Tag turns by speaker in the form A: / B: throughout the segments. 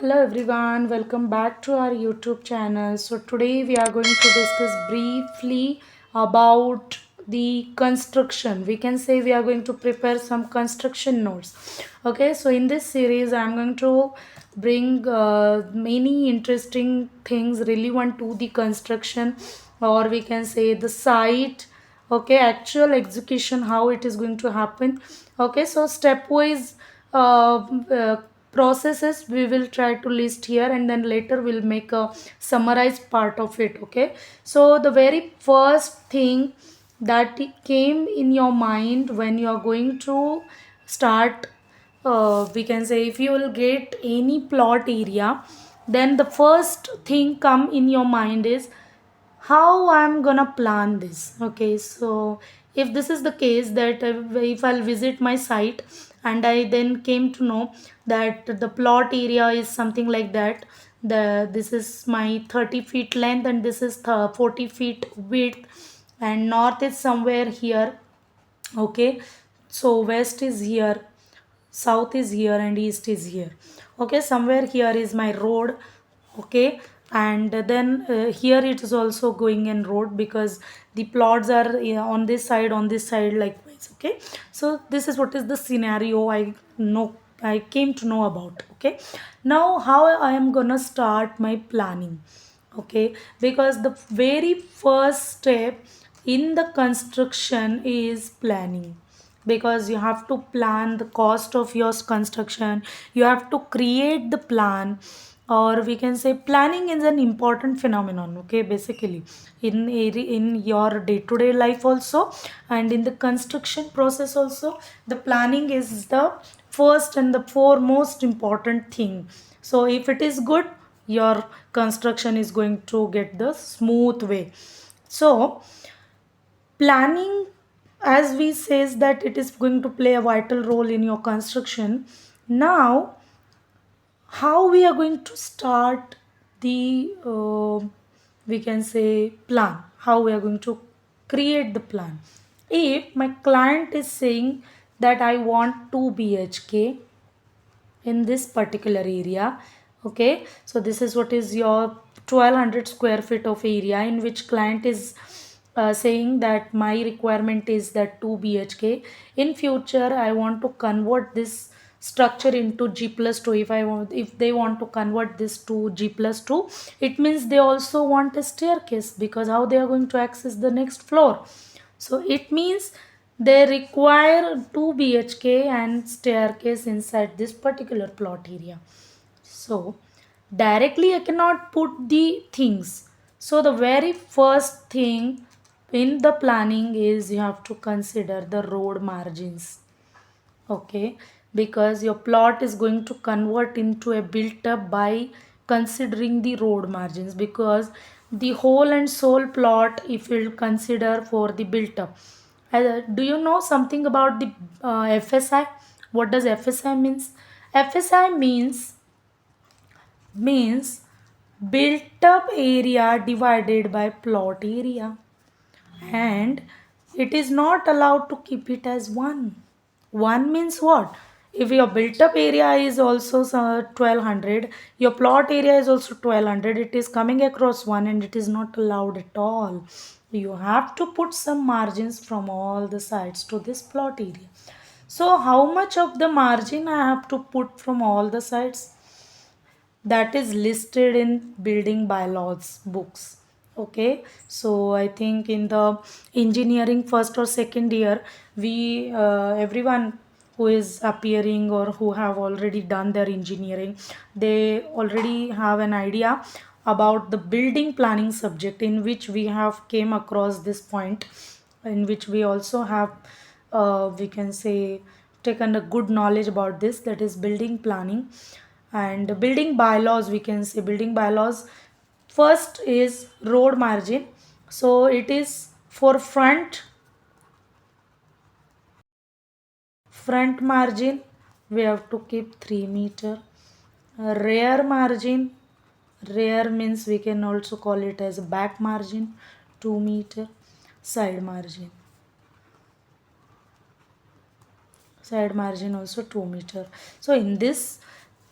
A: Hello everyone, welcome back to our YouTube channel. So today we are going to discuss briefly about the construction. We can say we are going to prepare some construction notes. Okay, so in this series I am going to bring many interesting things relevant to the construction, or we can say the site. Okay, actual execution, how it is going to happen. Okay, so stepwise processes we will try to list here, and then later we'll make a summarized part of it. Okay, so the very first thing that came in your mind when you are going to start, we can say, if you will get any plot area, then the first thing come in your mind is how I'm gonna plan this. Okay, so if this is the case, that if I'll visit my site and I then came to know that the plot area is something like that, this is my 30 feet length and this is 40 feet width, and north is somewhere here. Okay, so west is here, south is here, and east is here. Okay, somewhere here is my road. Okay, and then here it is also going in road, because the plots are on this side likewise. Okay, so this is what is the scenario I came to know about. Okay, now how I am gonna start my planning. Okay, because the very first step in the construction is planning, because you have to plan the cost of your construction, you have to create the plan, or we can say planning is an important phenomenon. Okay, basically in your day to day life also, and in the construction process also, the planning is the first and the foremost important thing. So if it is good, your construction is going to get the smooth way. So planning, as we says, that it is going to play a vital role in your construction. Now how we are going to start the we can say plan, how we are going to create the plan. If my client is saying that I want 2 bhk in this particular area. Okay, so this is what is your 1200 square feet of area, in which client is saying that my requirement is that 2 bhk. In future I want to convert this structure into g plus 2. If they want to convert this to g plus 2, it means they also want a staircase, because how they are going to access the next floor. So it means they require 2 BHK and staircase inside this particular plot area. So directly I cannot put the things. So the very first thing in the planning is you have to consider the road margins. Okay, because your plot is going to convert into a built up by considering the road margins, because the whole and sole plot, if you'll consider for the built up. Do you know something about the FSI? What does FSI means? FSI means built up area divided by plot area, and it is not allowed to keep it as one. One means what? If your built up area is also 1200, your plot area is also 1200, it is coming across one, and it is not allowed at all. You have to put some margins from all the sides to this plot area. So how much of the margin I have to put from all the sides? That is listed in building bylaws books. Okay, so I think in the engineering first or second year, we everyone who is appearing or who have already done their engineering, they already have an idea about the building planning subject, in which we have came across this point, in which we also have we can say taken a good knowledge about this, that is building planning. And building bylaws, we can say building bylaws, first is road margin. So it is for front margin, we have to keep 3 meter. Rear margin, rear means we can also call it as back margin, 2 meter. Side margin, side margin also 2 meter. So in this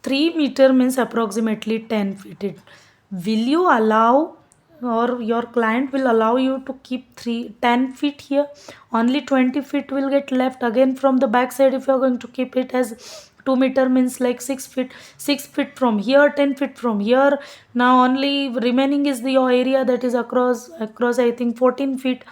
A: 3 meter means approximately 10 feet. Will you allow, or your client will allow you to keep 10 feet here? Only 20 feet will get left again from the back side. If you are going to keep it as 2 meter means like 6 feet, 6 feet from here, 10 feet from here. Now only remaining is the your area, that is across I think 14 feet.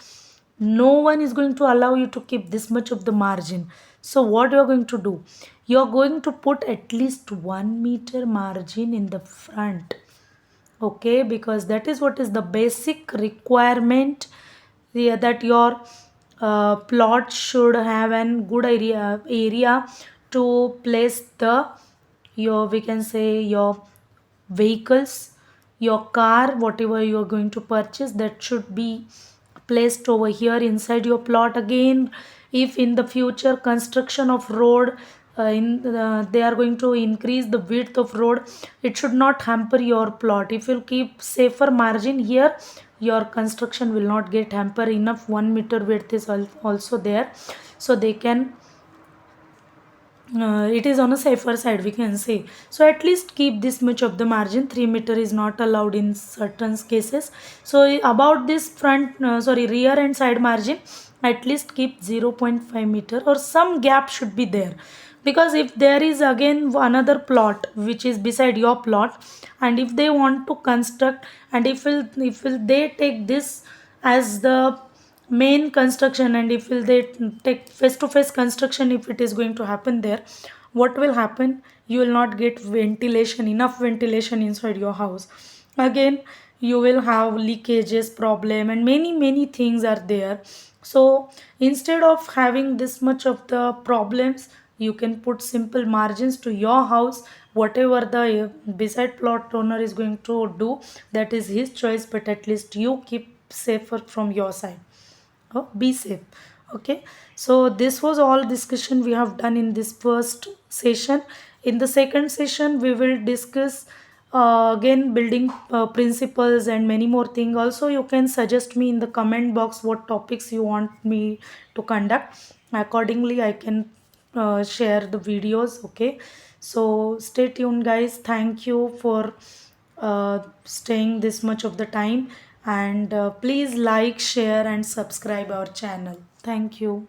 A: No one is going to allow you to keep this much of the margin. So what you are going to do, you are going to put at least 1 meter margin in the front. Okay, because that is what is the basic requirement, yeah, that your plot should have an good area to place the, your, we can say, your vehicles, your car, whatever you are going to purchase, that should be placed over here inside your plot. Again, if in the future construction of road, they are going to increase the width of road, it should not hamper your plot. If you keep safer margin here, your construction will not get hamper. Enough 1 meter width is also there, so they can, it is on a safer side, we can say. So at least keep this much of the margin. 3 meter is not allowed in certain cases. So about this front, rear and side margin, at least keep 0.5 meter, or some gap should be there. Because if there is again another plot which is beside your plot, and if they want to construct, and if will they take this as the main construction, and if will they take face to face construction, if it is going to happen there, what will happen, you will not get ventilation, enough ventilation inside your house. Again, you will have leakages problem, and many things are there. So instead of having this much of the problems, you can put simple margins to your house. Whatever the beside plot owner is going to do, that is his choice, but at least you keep safer from your side. Oh, be safe. Okay, so this was all discussion we have done in this first session. In the second session, we will discuss again building principles and many more things. Also, you can suggest me in the comment box what topics you want me to conduct. Accordingly, I can share the videos. Okay, so stay tuned, guys. Thank you for staying this much of the time, and please like, share and subscribe our channel. Thank you.